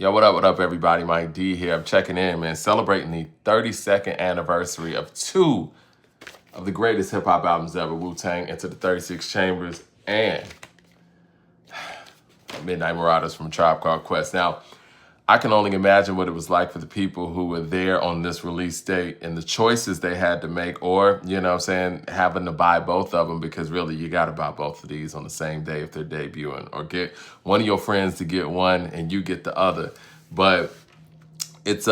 Yo, what up, everybody? Mike D here. I'm checking in, man. Celebrating the 32nd anniversary of two of the greatest hip hop albums ever, Wu-Tang, Into the 36 Chambers, and Midnight Marauders from Tribe Called Quest. Now, I can only imagine what it was like for the people who were there on this release date and the choices they had to make, or, you know what I'm saying, having to buy both of them, because really you got to buy both of these on the same day if they're debuting, or get one of your friends to get one and you get the other. But it's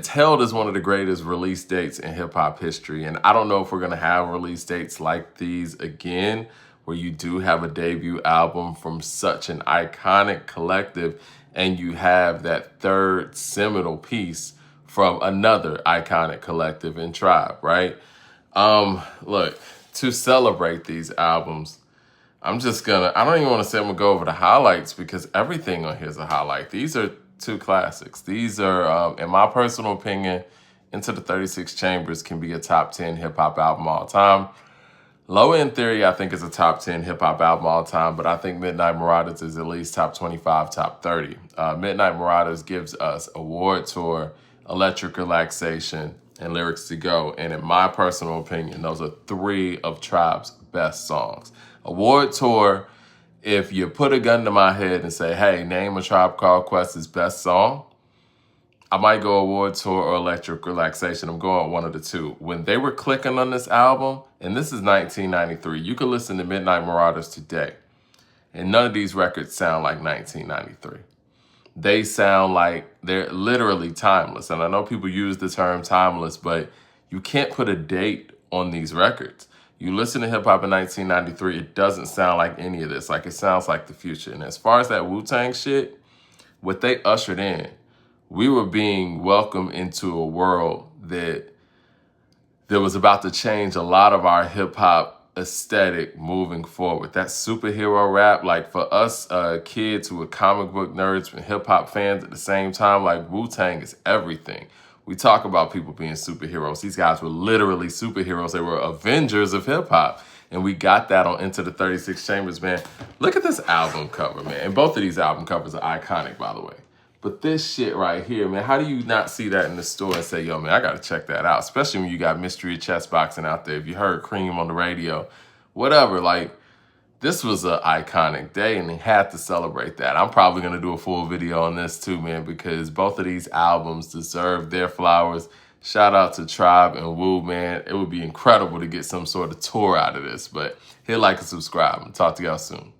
held as one of the greatest release dates in hip hop history. And I don't know if we're going to have release dates like these again, where you do have a debut album from such an iconic collective and you have that third seminal piece from another iconic collective in Tribe, right? Look, to celebrate these albums, I don't even want to say I'm gonna go over the highlights, because everything on here is a highlight. These are two classics. These are, in my personal opinion, Into the 36 Chambers can be a top 10 hip hop album all time. Low End Theory, I think, is a top 10 hip hop album all time, but I think Midnight Marauders is at least top 25, top 30. Midnight Marauders gives us Award Tour, Electric Relaxation, and Lyrics to Go. And in my personal opinion, those are three of Tribe's best songs. Award Tour, if you put a gun to my head and say, hey, name a Tribe Called Quest's best song, I might go Award Tour or Electric Relaxation. I'm going one of the two. When they were clicking on this album, and this is 1993, you could listen to Midnight Marauders today, and none of these records sound like 1993. They sound like they're literally timeless. And I know people use the term timeless, but you can't put a date on these records. You listen to hip hop in 1993, it doesn't sound like any of this. Like, it sounds like the future. And as far as that Wu-Tang shit, what they ushered in, we were being welcomed into a world that was about to change a lot of our hip hop aesthetic moving forward. That superhero rap, like for us kids who were comic book nerds and hip hop fans at the same time, like Wu-Tang is everything. We talk about people being superheroes. These guys were literally superheroes. They were Avengers of hip hop. And we got that on Into the 36 Chambers, man. Look at this album cover, man. And both of these album covers are iconic, by the way. But this shit right here, man, how do you not see that in the store and say, yo, man, I got to check that out? Especially when you got Mystery Chess Boxing out there. If you heard Cream on the radio, whatever, like, this was an iconic day and they had to celebrate that. I'm probably going to do a full video on this too, man, because both of these albums deserve their flowers. Shout out to Tribe and Wu, man. It would be incredible to get some sort of tour out of this. But hit like and subscribe. Talk to y'all soon.